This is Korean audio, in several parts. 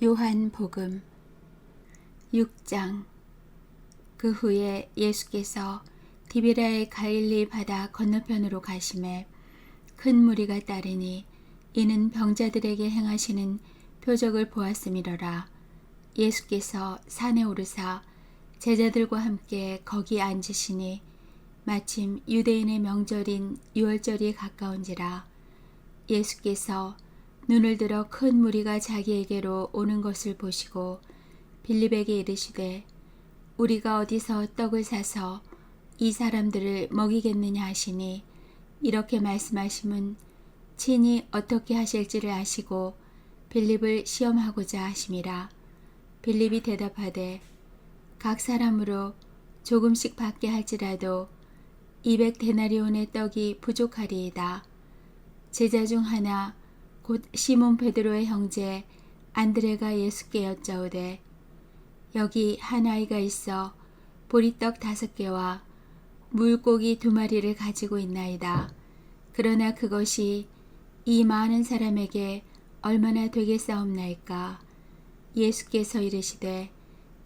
요한복음 6장. 그 후에 예수께서 디베랴의 갈릴리 바다 건너편으로 가시매 큰 무리가 따르니 이는 병자들에게 행하시는 표적을 보았음이러라. 예수께서 산에 오르사 제자들과 함께 거기 앉으시니 마침 유대인의 명절인 유월절이 가까운지라. 예수께서 눈을 들어 큰 무리가 자기에게로 오는 것을 보시고 빌립에게 이르시되 우리가 어디서 떡을 사서 이 사람들을 먹이겠느냐 하시니, 이렇게 말씀하심은 친히 어떻게 하실지를 아시고 빌립을 시험하고자 하심이라. 빌립이 대답하되 각 사람으로 조금씩 받게 할지라도 200데나리온의 떡이 부족하리이다. 제자 중 하나 곧 시몬 베드로의 형제 안드레가 예수께 여짜오되 여기 한 아이가 있어 보리떡 5개와 물고기 2마리를 가지고 있나이다. 그러나 그것이 이 많은 사람에게 얼마나 되겠사옵나이까. 예수께서 이르시되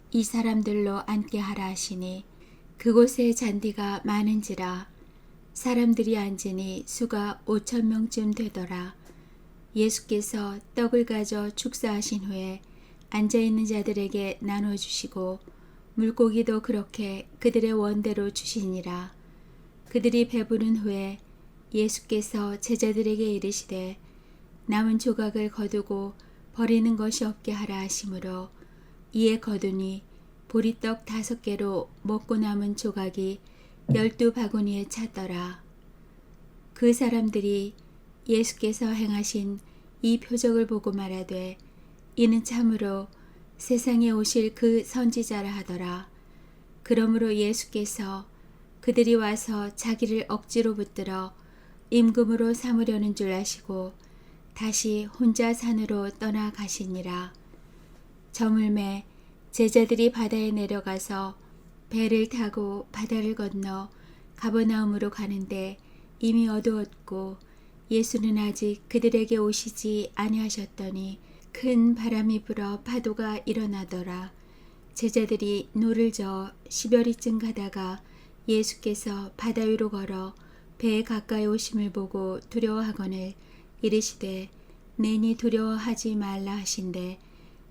이 사람들로 앉게 하라 하시니 그곳에 잔디가 많은지라 사람들이 앉으니 수가 5,000명쯤 되더라. 예수께서 떡을 가져 축사하신 후에 앉아있는 자들에게 나눠주시고 물고기도 그렇게 그들의 원대로 주시니라. 그들이 배부른 후에 예수께서 제자들에게 이르시되 남은 조각을 거두고 버리는 것이 없게 하라 하시므로 이에 거두니 보리떡 5개로 먹고 남은 조각이 12바구니에 찼더라. 그 사람들이 예수께서 행하신 이 표적을 보고 말하되 이는 참으로 세상에 오실 그 선지자라 하더라. 그러므로 예수께서 그들이 와서 자기를 억지로 붙들어 임금으로 삼으려는 줄 아시고 다시 혼자 산으로 떠나가시니라. 저물매 제자들이 바다에 내려가서 배를 타고 바다를 건너 가버나움으로 가는데 이미 어두웠고 예수는 아직 그들에게 오시지 아니하셨더니 큰 바람이 불어 파도가 일어나더라. 제자들이 노를 저어 10여리쯤 가다가 예수께서 바다 위로 걸어 배에 가까이 오심을 보고 두려워하거늘 이르시되 내니 두려워하지 말라 하신대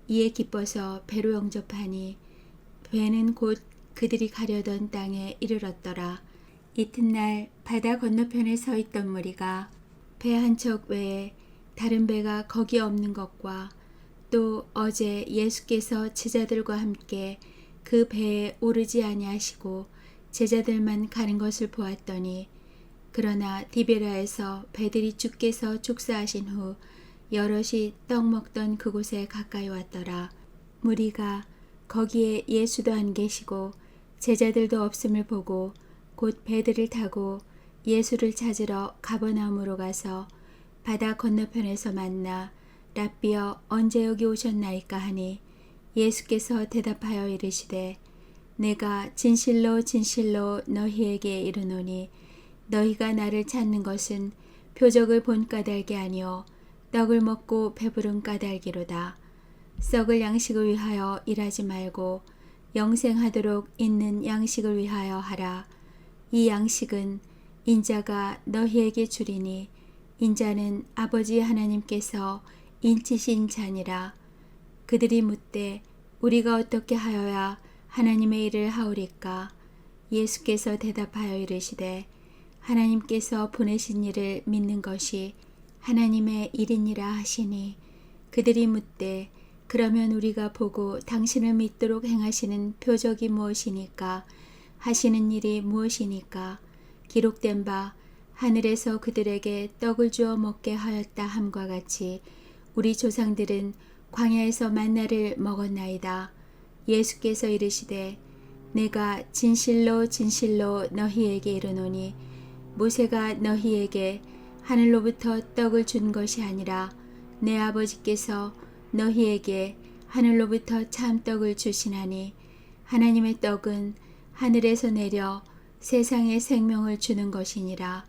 이에 기뻐서 배로 영접하니 배는 곧 그들이 가려던 땅에 이르렀더라. 이튿날 바다 건너편에 서 있던 무리가 배 한 척 외에 다른 배가 거기 없는 것과 또 어제 예수께서 제자들과 함께 그 배에 오르지 아니하시고 제자들만 가는 것을 보았더니, 그러나 디베랴에서 배들이 주께서 축사하신 후 여럿이 떡 먹던 그곳에 가까이 왔더라. 무리가 거기에 예수도 안 계시고 제자들도 없음을 보고 곧 배들을 타고 예수를 찾으러 가버나움으로 가서 바다 건너편에서 만나 랍비여 언제 여기 오셨나이까 하니, 예수께서 대답하여 이르시되 내가 진실로 진실로 너희에게 이르노니 너희가 나를 찾는 것은 표적을 본 까닭이 아니요 떡을 먹고 배부른 까닭이로다. 썩을 양식을 위하여 일하지 말고 영생하도록 있는 양식을 위하여 하라. 이 양식은 인자가 너희에게 주리니 인자는 아버지 하나님께서 인치신 자니라. 그들이 묻되 우리가 어떻게 하여야 하나님의 일을 하오리까? 예수께서 대답하여 이르시되 하나님께서 보내신 일을 믿는 것이 하나님의 일이니라 하시니, 그들이 묻되 그러면 우리가 보고 당신을 믿도록 행하시는 표적이 무엇이니까? 하시는 일이 무엇이니까? 기록된 바 하늘에서 그들에게 떡을 주어 먹게 하였다 함과 같이 우리 조상들은 광야에서 만나를 먹었나이다. 예수께서 이르시되 내가 진실로 진실로 너희에게 이르노니 모세가 너희에게 하늘로부터 떡을 준 것이 아니라 내 아버지께서 너희에게 하늘로부터 참 떡을 주시나니, 하나님의 떡은 하늘에서 내려 세상에 생명을 주는 것이니라.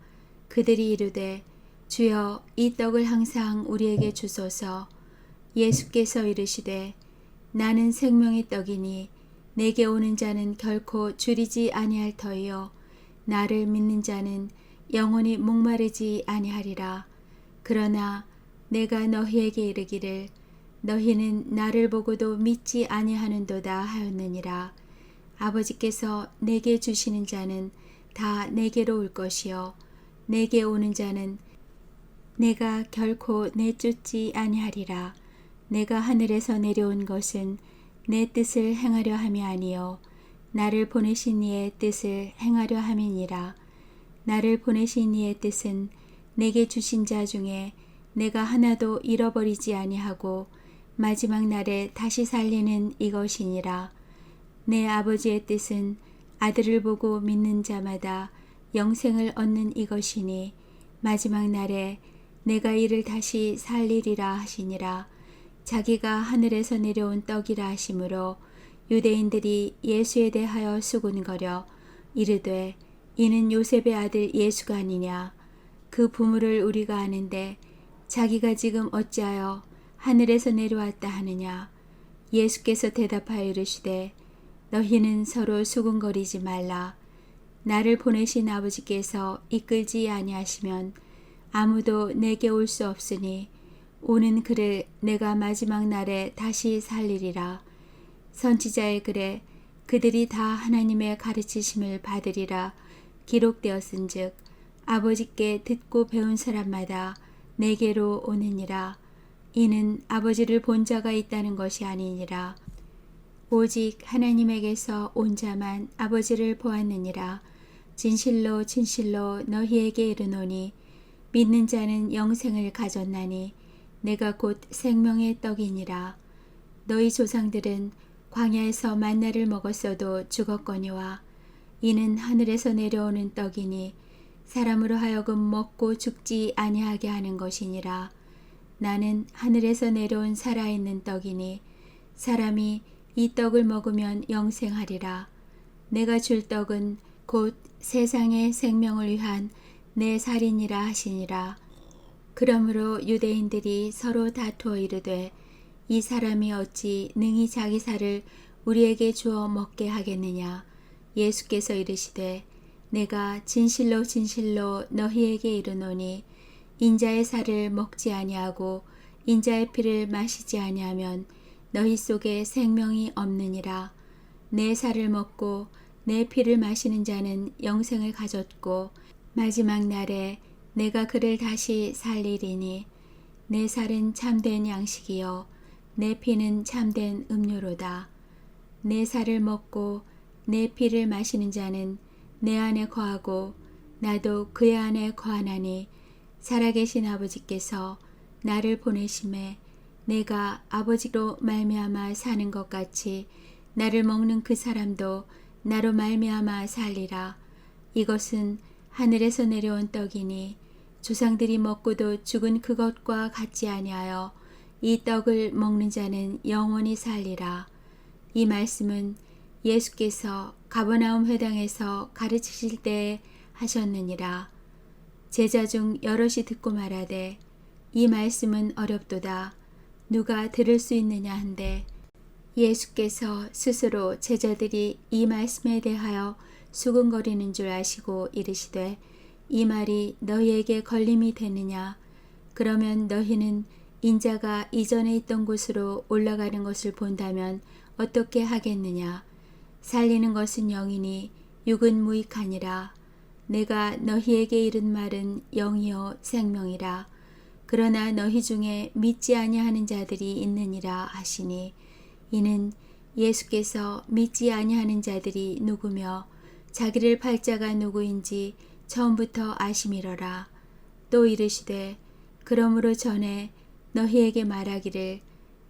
그들이 이르되 주여 이 떡을 항상 우리에게 주소서. 예수께서 이르시되 나는 생명의 떡이니 내게 오는 자는 결코 줄이지 아니할 터이요 나를 믿는 자는 영원히 목마르지 아니하리라. 그러나 내가 너희에게 이르기를 너희는 나를 보고도 믿지 아니하는도다 하였느니라. 아버지께서 내게 주시는 자는 다 내게로 올 것이요 내게 오는 자는 내가 결코 내쫓지 아니하리라. 내가 하늘에서 내려온 것은 내 뜻을 행하려 함이 아니요 나를 보내신 이의 뜻을 행하려 함이니라. 나를 보내신 이의 뜻은 내게 주신 자 중에 내가 하나도 잃어버리지 아니하고 마지막 날에 다시 살리는 이것이니라. 내 아버지의 뜻은 아들을 보고 믿는 자마다 영생을 얻는 이것이니 마지막 날에 내가 이를 다시 살리리라 하시니라. 자기가 하늘에서 내려온 떡이라 하시므로 유대인들이 예수에 대하여 수군거려 이르되 이는 요셉의 아들 예수가 아니냐. 그 부모를 우리가 아는데 자기가 지금 어찌하여 하늘에서 내려왔다 하느냐. 예수께서 대답하여 이르시되 너희는 서로 수군거리지 말라. 나를 보내신 아버지께서 이끌지 아니하시면 아무도 내게 올 수 없으니 오는 그를 내가 마지막 날에 다시 살리리라. 선지자의 글에 그들이 다 하나님의 가르치심을 받으리라 기록되었은즉 아버지께 듣고 배운 사람마다 내게로 오느니라. 이는 아버지를 본 자가 있다는 것이 아니니라. 오직 하나님에게서 온 자만 아버지를 보았느니라. 진실로 진실로 너희에게 이르노니 믿는 자는 영생을 가졌나니 내가 곧 생명의 떡이니라. 너희 조상들은 광야에서 만나를 먹었어도 죽었거니와 이는 하늘에서 내려오는 떡이니 사람으로 하여금 먹고 죽지 아니하게 하는 것이니라. 나는 하늘에서 내려온 살아있는 떡이니 사람이 이 떡을 먹으면 영생하리라. 내가 줄 떡은 곧 세상의 생명을 위한 내 살이니라 하시니라. 그러므로 유대인들이 서로 다투어 이르되 이 사람이 어찌 능히 자기 살을 우리에게 주어 먹게 하겠느냐. 예수께서 이르시되 내가 진실로 진실로 너희에게 이르노니 인자의 살을 먹지 아니하고 인자의 피를 마시지 아니하면 너희 속에 생명이 없느니라. 내 살을 먹고 내 피를 마시는 자는 영생을 가졌고 마지막 날에 내가 그를 다시 살리리니 내 살은 참된 양식이요 내 피는 참된 음료로다. 내 살을 먹고 내 피를 마시는 자는 내 안에 거하고 나도 그의 안에 거하나니 살아계신 아버지께서 나를 보내심에 내가 아버지로 말미암아 사는 것 같이 나를 먹는 그 사람도 나로 말미암아 살리라. 이것은 하늘에서 내려온 떡이니 조상들이 먹고도 죽은 그것과 같지 아니하여 이 떡을 먹는 자는 영원히 살리라. 이 말씀은 예수께서 가버나움 회당에서 가르치실 때에 하셨느니라. 제자 중 여럿이 듣고 말하되 이 말씀은 어렵도다. 누가 들을 수 있느냐 한데 예수께서 스스로 제자들이 이 말씀에 대하여 수군거리는 줄 아시고 이르시되 이 말이 너희에게 걸림이 되느냐. 그러면 너희는 인자가 이전에 있던 곳으로 올라가는 것을 본다면 어떻게 하겠느냐. 살리는 것은 영이니 육은 무익하니라. 내가 너희에게 이른 말은 영이요 생명이라. 그러나 너희 중에 믿지 아니하는 자들이 있느니라 하시니 이는 예수께서 믿지 아니하는 자들이 누구며 자기를 팔 자가 누구인지 처음부터 아심이러라. 또 이르시되 그러므로 전에 너희에게 말하기를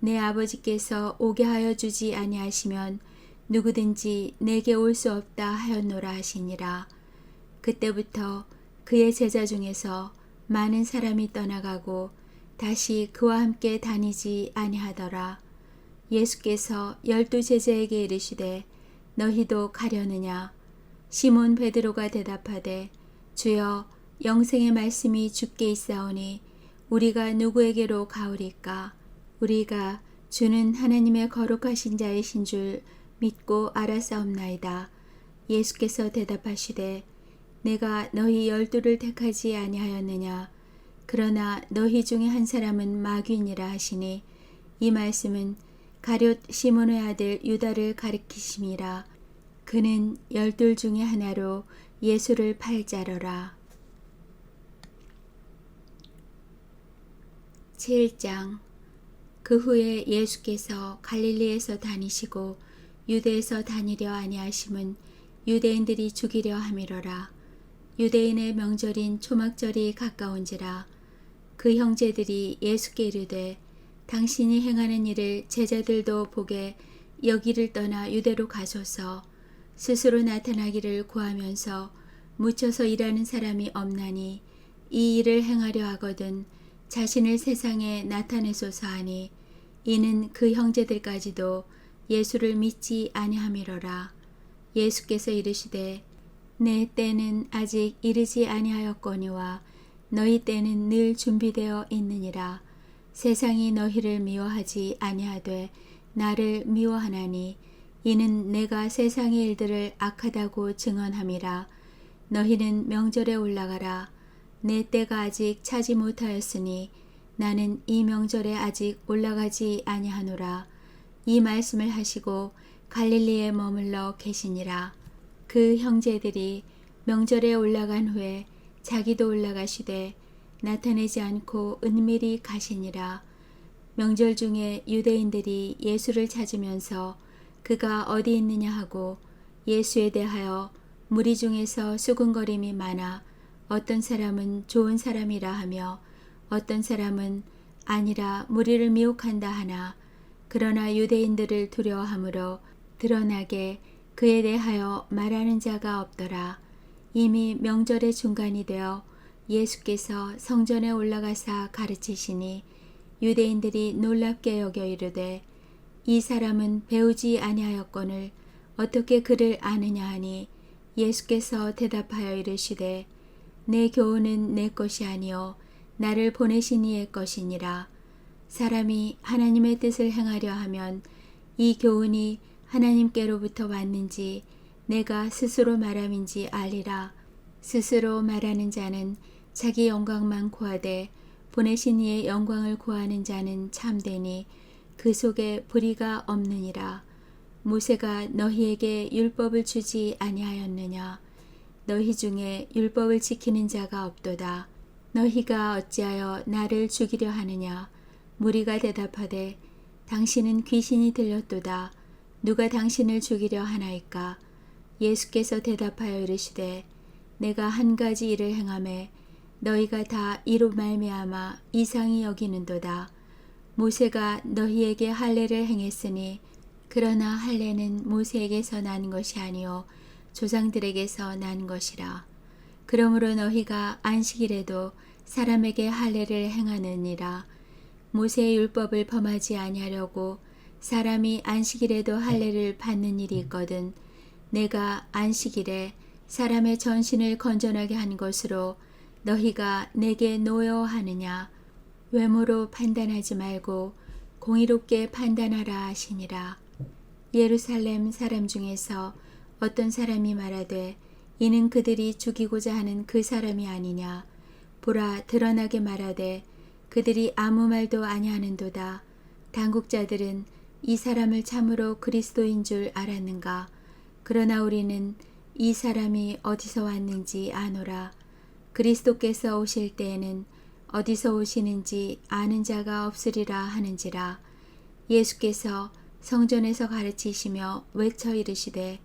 내 아버지께서 오게 하여 주지 아니하시면 누구든지 내게 올 수 없다 하였노라 하시니라. 그때부터 그의 제자 중에서 많은 사람이 떠나가고 다시 그와 함께 다니지 아니하더라. 예수께서 12 제자에게 이르시되 너희도 가려느냐. 시몬 베드로가 대답하되 주여 영생의 말씀이 주께 있사오니 우리가 누구에게로 가오리까. 우리가 주는 하나님의 거룩하신 자이신 줄 믿고 알았사옵나이다. 예수께서 대답하시되 내가 너희 12를 택하지 아니하였느냐. 그러나 너희 중에 한 사람은 마귀니라 하시니 이 말씀은 가룟 시몬의 아들 유다를 가리키심이라. 그는 12 중에 하나로 예수를 팔 자러라. 7장. 그 후에 예수께서 갈릴리에서 다니시고 유대에서 다니려 아니하심은 유대인들이 죽이려 함이러라. 유대인의 명절인 초막절이 가까운지라. 그 형제들이 예수께 이르되 당신이 행하는 일을 제자들도 보게 여기를 떠나 유대로 가소서. 스스로 나타나기를 구하면서 묻혀서 일하는 사람이 없나니 이 일을 행하려 하거든 자신을 세상에 나타내소서 하니 이는 그 형제들까지도 예수를 믿지 아니함이러라. 예수께서 이르시되 내 때는 아직 이르지 아니하였거니와 너희 때는 늘 준비되어 있느니라. 세상이 너희를 미워하지 아니하되 나를 미워하나니 이는 내가 세상의 일들을 악하다고 증언함이라. 너희는 명절에 올라가라. 내 때가 아직 차지 못하였으니 나는 이 명절에 아직 올라가지 아니하노라. 이 말씀을 하시고 갈릴리에 머물러 계시니라. 그 형제들이 명절에 올라간 후에 자기도 올라가시되 나타내지 않고 은밀히 가시니라. 명절 중에 유대인들이 예수를 찾으면서 그가 어디 있느냐 하고 예수에 대하여 무리 중에서 수군거림이 많아 어떤 사람은 좋은 사람이라 하며 어떤 사람은 아니라 무리를 미혹한다 하나 그러나 유대인들을 두려워하므로 드러나게 그에 대하여 말하는 자가 없더라. 이미 명절의 중간이 되어 예수께서 성전에 올라가사 가르치시니 유대인들이 놀랍게 여겨 이르되 이 사람은 배우지 아니하였거늘 어떻게 그를 아느냐 하니 예수께서 대답하여 이르시되 내 교훈은 내 것이 아니요 나를 보내신 이의 것이니라. 사람이 하나님의 뜻을 행하려 하면 이 교훈이 하나님께로부터 왔는지 내가 스스로 말함인지 알리라. 스스로 말하는 자는 자기 영광만 구하되 보내신 이의 영광을 구하는 자는 참되니 그 속에 불의가 없느니라. 모세가 너희에게 율법을 주지 아니하였느냐. 너희 중에 율법을 지키는 자가 없도다. 너희가 어찌하여 나를 죽이려 하느냐. 무리가 대답하되 당신은 귀신이 들렸도다. 누가 당신을 죽이려 하나이까. 예수께서 대답하여 이르시되 내가 한 가지 일을 행하매 너희가 다 이로 말미암아 이상히 여기는도다. 모세가 너희에게 할례를 행했으니 그러나 할례는 모세에게서 난 것이 아니요 조상들에게서 난 것이라. 그러므로 너희가 안식일에도 사람에게 할례를 행하느니라. 모세의 율법을 범하지 아니하려고 사람이 안식일에도 할례를 받는 일이 있거든 내가 안식일에 사람의 전신을 건전하게 한 것으로 너희가 내게 노여워하느냐. 외모로 판단하지 말고 공의롭게 판단하라 하시니라. 예루살렘 사람 중에서 어떤 사람이 말하되 이는 그들이 죽이고자 하는 그 사람이 아니냐. 보라 드러나게 말하되 그들이 아무 말도 아니하는도다. 당국자들은 이 사람을 참으로 그리스도인 줄 알았는가. 그러나 우리는 이 사람이 어디서 왔는지 아노라. 그리스도께서 오실 때에는 어디서 오시는지 아는 자가 없으리라 하는지라. 예수께서 성전에서 가르치시며 외쳐 이르시되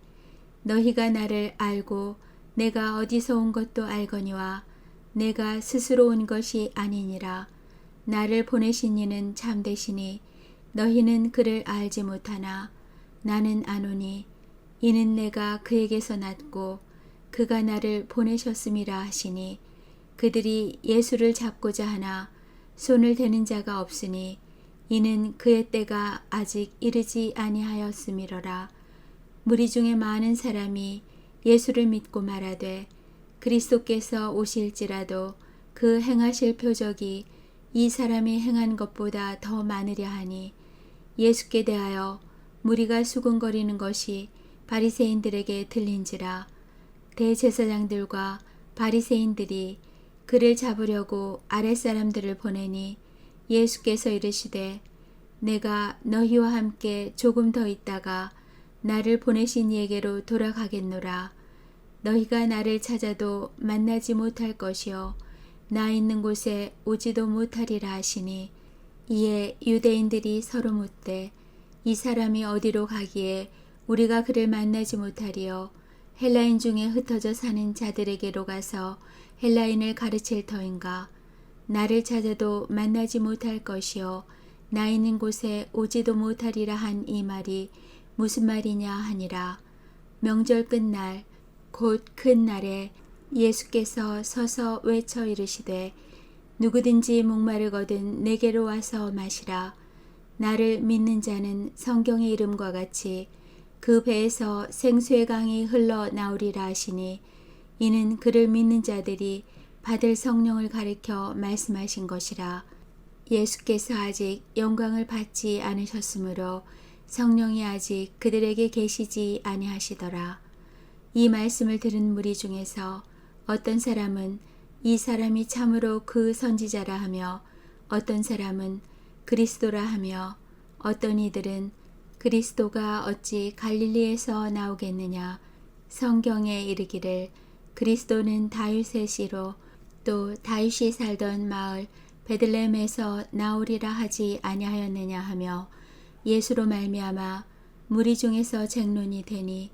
너희가 나를 알고 내가 어디서 온 것도 알거니와 내가 스스로 온 것이 아니니라. 나를 보내신 이는 참되시니 너희는 그를 알지 못하나 나는 아노니 이는 내가 그에게서 났고 그가 나를 보내셨음이라 하시니 그들이 예수를 잡고자 하나 손을 대는 자가 없으니 이는 그의 때가 아직 이르지 아니하였음이러라. 무리 중에 많은 사람이 예수를 믿고 말하되 그리스도께서 오실지라도 그 행하실 표적이 이 사람이 행한 것보다 더 많으려 하니 예수께 대하여 무리가 수군거리는 것이 바리새인들에게 들린지라. 대제사장들과 바리새인들이 그를 잡으려고 아랫사람들을 보내니 예수께서 이르시되 내가 너희와 함께 조금 더 있다가 나를 보내신 이에게로 돌아가겠노라. 너희가 나를 찾아도 만나지 못할 것이요 나 있는 곳에 오지도 못하리라 하시니 이에 유대인들이 서로 묻되 이 사람이 어디로 가기에 우리가 그를 만나지 못하리요 헬라인 중에 흩어져 사는 자들에게로 가서 헬라인을 가르칠 터인가. 나를 찾아도 만나지 못할 것이요 나 있는 곳에 오지도 못하리라 한 이 말이 무슨 말이냐 하니라. 명절 끝날 곧 큰 날에 예수께서 서서 외쳐 이르시되 누구든지 목마르거든 내게로 와서 마시라. 나를 믿는 자는 성경의 이름과 같이 그 배에서 생수의 강이 흘러나오리라 하시니 이는 그를 믿는 자들이 받을 성령을 가리켜 말씀하신 것이라. 예수께서 아직 영광을 받지 않으셨으므로 성령이 아직 그들에게 계시지 아니하시더라. 이 말씀을 들은 무리 중에서 어떤 사람은 이 사람이 참으로 그 선지자라 하며 어떤 사람은 그리스도라 하며 어떤 이들은 그리스도가 어찌 갈릴리에서 나오겠느냐. 성경에 이르기를 그리스도는 다윗의 씨로 또 다윗이 살던 마을 베들레헴에서 나오리라 하지 아니하였느냐 하며 예수로 말미암아 무리 중에서 쟁론이 되니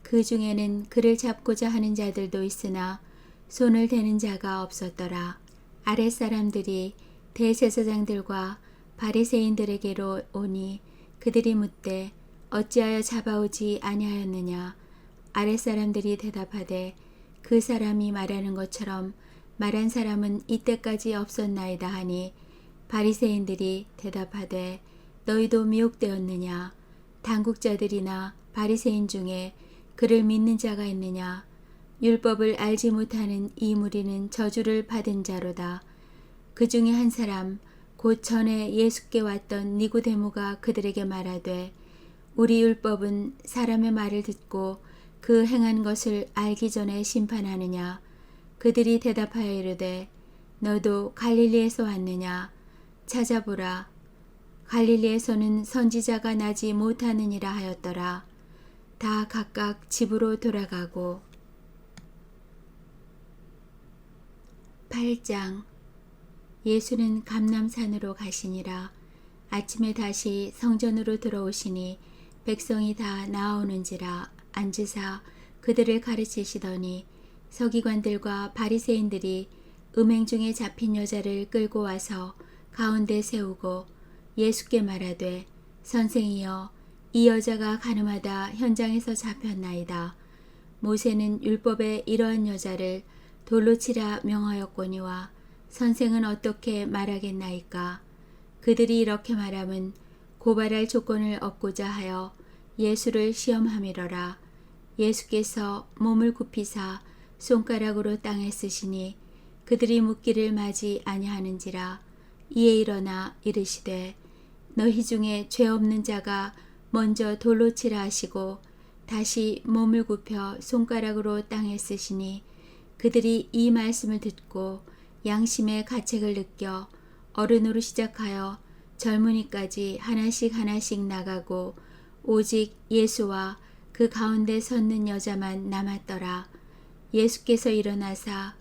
그 중에는 그를 잡고자 하는 자들도 있으나 손을 대는 자가 없었더라. 아랫사람들이 대제사장들과 바리새인들에게로 오니 그들이 묻되 어찌하여 잡아오지 아니하였느냐. 아랫사람들이 대답하되 그 사람이 말하는 것처럼 말한 사람은 이때까지 없었나이다 하니 바리새인들이 대답하되 너희도 미혹되었느냐. 당국자들이나 바리새인 중에 그를 믿는 자가 있느냐. 율법을 알지 못하는 이 무리는 저주를 받은 자로다. 그 중에 한 사람 곧 전에 예수께 왔던 니고데모가 그들에게 말하되 우리 율법은 사람의 말을 듣고 그 행한 것을 알기 전에 심판하느냐. 그들이 대답하여 이르되 너도 갈릴리에서 왔느냐. 찾아보라. 갈릴리에서는 선지자가 나지 못하느니라 하였더라. 다 각각 집으로 돌아가고. 8장. 예수는 감람산으로 가시니라. 아침에 다시 성전으로 들어오시니 백성이 다 나아오는지라 앉으사 그들을 가르치시더니 서기관들과 바리새인들이 음행 중에 잡힌 여자를 끌고 와서 가운데 세우고 예수께 말하되 선생이여 이 여자가 가늠하다 현장에서 잡혔나이다. 모세는 율법에 이러한 여자를 돌로 치라 명하였거니와 선생은 어떻게 말하겠나이까. 그들이 이렇게 말함은 고발할 조건을 얻고자 하여 예수를 시험함이러라. 예수께서 몸을 굽히사 손가락으로 땅에 쓰시니 그들이 묻기를 마지 아니하는지라. 이에 일어나 이르시되 너희 중에 죄 없는 자가 먼저 돌로 치라 하시고 다시 몸을 굽혀 손가락으로 땅에 쓰시니 그들이 이 말씀을 듣고 양심의 가책을 느껴 어른으로 시작하여 젊은이까지 하나씩 하나씩 나가고 오직 예수와 그 가운데 섰는 여자만 남았더라. 예수께서 일어나사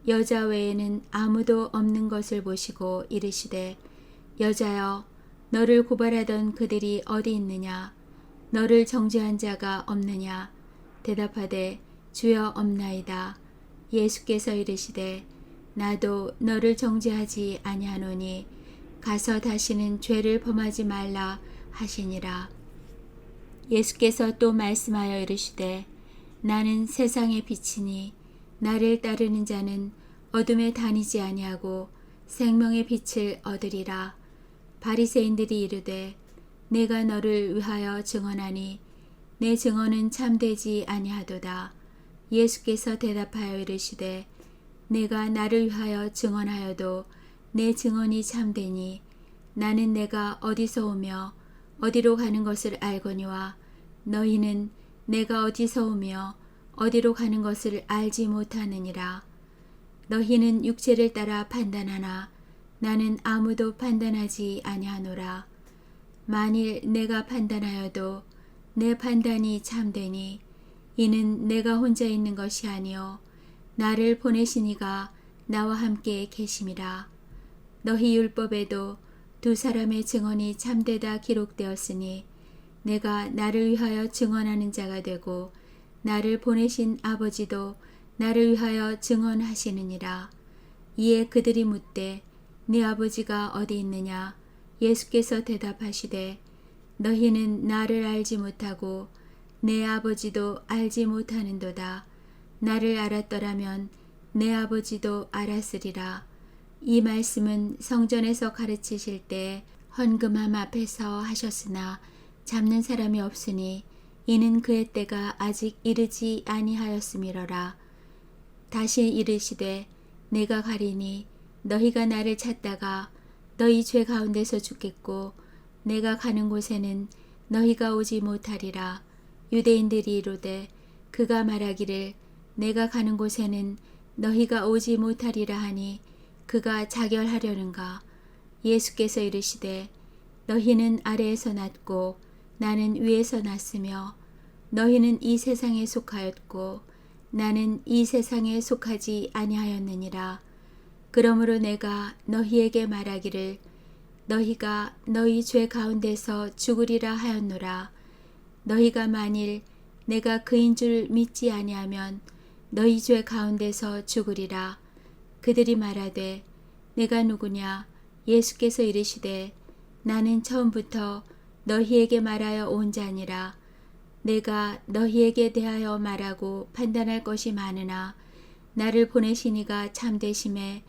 여자 외에는 아무도 없는 것을 보시고 이르시되 여자여 너를 고발하던 그들이 어디 있느냐. 너를 정죄한 자가 없느냐. 대답하되 주여 없나이다. 예수께서 이르시되 나도 너를 정죄하지 아니하노니 가서 다시는 죄를 범하지 말라 하시니라. 예수께서 또 말씀하여 이르시되 나는 세상의 빛이니 나를 따르는 자는 어둠에 다니지 아니하고 생명의 빛을 얻으리라. 바리새인들이 이르되 내가 너를 위하여 증언하니 내 증언은 참되지 아니하도다. 예수께서 대답하여 이르시되 내가 나를 위하여 증언하여도 내 증언이 참되니 나는 내가 어디서 오며 어디로 가는 것을 알거니와 너희는 내가 어디서 오며 어디로 가는 것을 알지 못하느니라. 너희는 육체를 따라 판단하나 나는 아무도 판단하지 아니하노라. 만일 내가 판단하여도 내 판단이 참되니 이는 내가 혼자 있는 것이 아니요 나를 보내신 이가 나와 함께 계심이라. 너희 율법에도 두 사람의 증언이 참되다 기록되었으니 내가 나를 위하여 증언하는 자가 되고 나를 보내신 아버지도 나를 위하여 증언하시느니라. 이에 그들이 묻되 네 아버지가 어디 있느냐? 예수께서 대답하시되 너희는 나를 알지 못하고 내 아버지도 알지 못하는도다. 나를 알았더라면 내 아버지도 알았으리라. 이 말씀은 성전에서 가르치실 때 헌금함 앞에서 하셨으나 잡는 사람이 없으니 이는 그의 때가 아직 이르지 아니하였음이러라. 다시 이르시되 내가 가리니 너희가 나를 찾다가 너희 죄 가운데서 죽겠고 내가 가는 곳에는 너희가 오지 못하리라. 유대인들이 이르되 그가 말하기를 내가 가는 곳에는 너희가 오지 못하리라 하니 그가 자결하려는가? 예수께서 이르시되 너희는 아래에서 났고 나는 위에서 났으며 너희는 이 세상에 속하였고 나는 이 세상에 속하지 아니하였느니라. 그러므로 내가 너희에게 말하기를 너희가 너희 죄 가운데서 죽으리라 하였노라. 너희가 만일 내가 그인 줄 믿지 아니하면 너희 죄 가운데서 죽으리라. 그들이 말하되 내가 누구냐? 예수께서 이르시되 나는 처음부터 너희에게 말하여 온 자니라. 내가 너희에게 대하여 말하고 판단할 것이 많으나 나를 보내신 이가 참되심에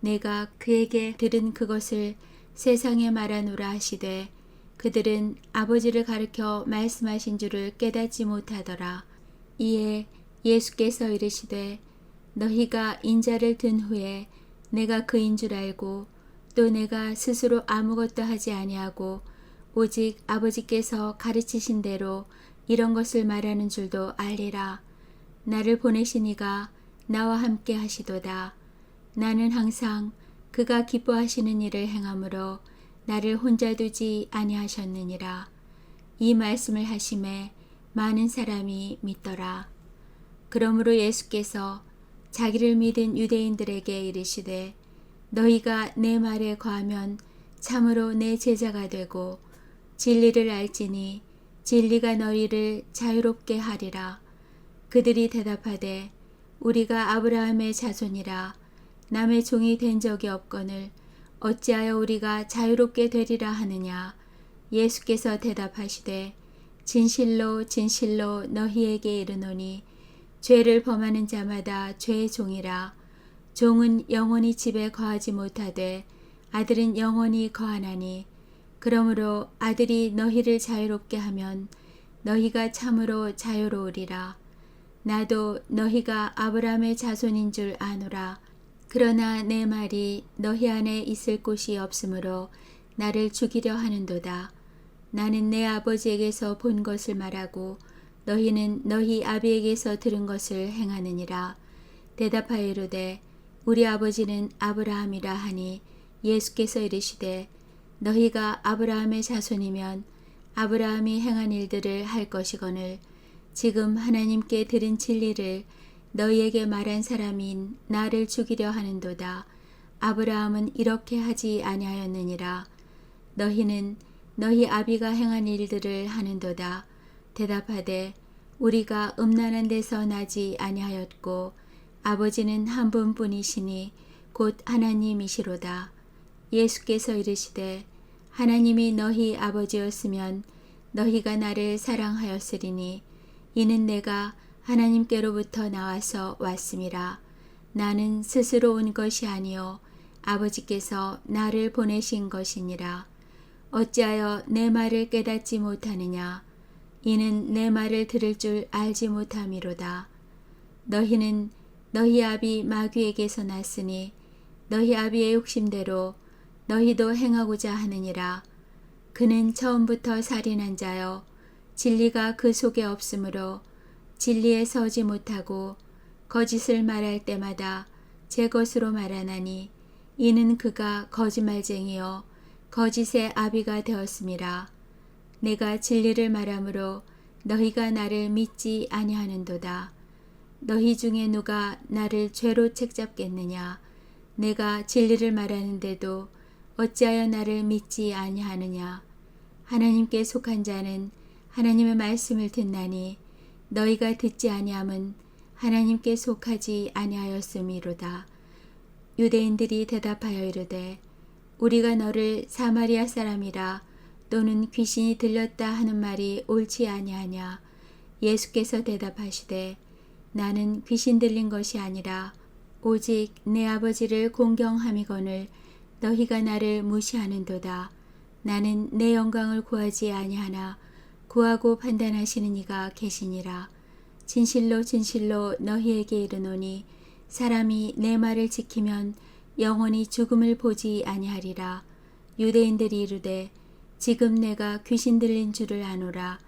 내가 그에게 들은 그것을 세상에 말하노라 하시되 그들은 아버지를 가리켜 말씀하신 줄을 깨닫지 못하더라. 이에 예수께서 이르시되 너희가 인자를 든 후에 내가 그인 줄 알고 또 내가 스스로 아무것도 하지 아니하고 오직 아버지께서 가르치신 대로 이런 것을 말하는 줄도 알리라. 나를 보내신 이가 나와 함께 하시도다. 나는 항상 그가 기뻐하시는 일을 행함으로 나를 혼자 두지 아니하셨느니라. 이 말씀을 하심에 많은 사람이 믿더라. 그러므로 예수께서 자기를 믿은 유대인들에게 이르시되 너희가 내 말에 거하면 참으로 내 제자가 되고 진리를 알지니 진리가 너희를 자유롭게 하리라. 그들이 대답하되 우리가 아브라함의 자손이라 남의 종이 된 적이 없거늘 어찌하여 우리가 자유롭게 되리라 하느냐. 예수께서 대답하시되 진실로 진실로 너희에게 이르노니 죄를 범하는 자마다 죄의 종이라. 종은 영원히 집에 거하지 못하되 아들은 영원히 거하나니 그러므로 아들이 너희를 자유롭게 하면 너희가 참으로 자유로우리라. 나도 너희가 아브라함의 자손인 줄 아노라. 그러나 내 말이 너희 안에 있을 곳이 없으므로 나를 죽이려 하는도다. 나는 내 아버지에게서 본 것을 말하고 너희는 너희 아비에게서 들은 것을 행하느니라. 대답하여 이르되 우리 아버지는 아브라함이라 하니 예수께서 이르시되 너희가 아브라함의 자손이면 아브라함이 행한 일들을 할 것이거늘 지금 하나님께 들은 진리를 너희에게 말한 사람인 나를 죽이려 하는도다. 아브라함은 이렇게 하지 아니하였느니라. 너희는 너희 아비가 행한 일들을 하는도다. 대답하되 우리가 음란한 데서 나지 아니하였고 아버지는 한 분뿐이시니 곧 하나님이시로다. 예수께서 이르시되 하나님이 너희 아버지였으면 너희가 나를 사랑하였으리니 이는 내가 하나님께로부터 나와서 왔음이라. 나는 스스로 온 것이 아니요 아버지께서 나를 보내신 것이니라. 어찌하여 내 말을 깨닫지 못하느냐. 이는 내 말을 들을 줄 알지 못함이로다. 너희는 너희 아비 마귀에게서 났으니 너희 아비의 욕심대로 너희도 행하고자 하느니라. 그는 처음부터 살인한 자여 진리가 그 속에 없으므로 진리에 서지 못하고 거짓을 말할 때마다 제 것으로 말하나니 이는 그가 거짓말쟁이요 거짓의 아비가 되었음이라. 내가 진리를 말하므로 너희가 나를 믿지 아니하는도다. 너희 중에 누가 나를 죄로 책잡겠느냐. 내가 진리를 말하는데도 어찌하여 나를 믿지 아니하느냐. 하나님께 속한 자는 하나님의 말씀을 듣나니 너희가 듣지 아니함은 하나님께 속하지 아니하였음이로다. 유대인들이 대답하여 이르되 우리가 너를 사마리아 사람이라 또는 귀신이 들렸다 하는 말이 옳지 아니하냐. 예수께서 대답하시되 나는 귀신 들린 것이 아니라 오직 내 아버지를 공경함이거늘 너희가 나를 무시하는도다. 나는 내 영광을 구하지 아니하나 구하고 판단하시는 이가 계시니라. 진실로 진실로 너희에게 이르노니 사람이 내 말을 지키면 영원히 죽음을 보지 아니하리라. 유대인들이 이르되 지금 내가 귀신 들린 줄을 아노라.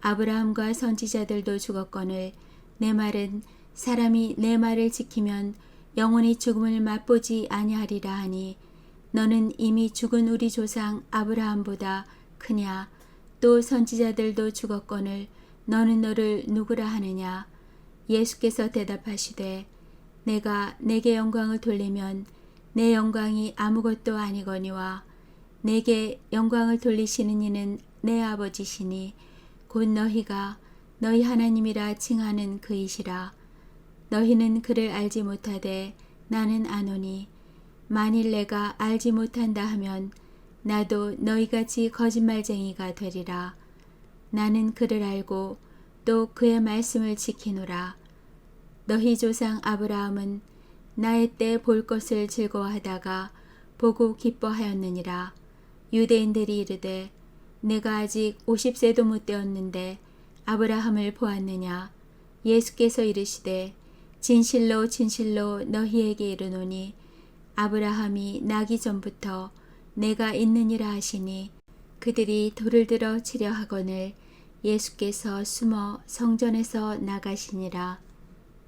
아브라함과 선지자들도 죽었거늘 내 말은 사람이 내 말을 지키면 영원히 죽음을 맛보지 아니하리라 하니 너는 이미 죽은 우리 조상 아브라함보다 크냐. 또 선지자들도 죽었거늘 너는 너를 누구라 하느냐. 예수께서 대답하시되 내가 내게 영광을 돌리면 내 영광이 아무것도 아니거니와 내게 영광을 돌리시는 이는 내 아버지시니 곧 너희가 너희 하나님이라 칭하는 그이시라. 너희는 그를 알지 못하되 나는 아노니 만일 내가 알지 못한다 하면 나도 너희같이 거짓말쟁이가 되리라. 나는 그를 알고 또 그의 말씀을 지키노라. 너희 조상 아브라함은 나의 때 볼 것을 즐거워하다가 보고 기뻐하였느니라. 유대인들이 이르되 내가 아직 50세도 못 되었는데 아브라함을 보았느냐. 예수께서 이르시되 진실로 진실로 너희에게 이르노니 아브라함이 나기 전부터 내가 있느니라 하시니 그들이 돌을 들어 치려 하거늘 예수께서 숨어 성전에서 나가시니라.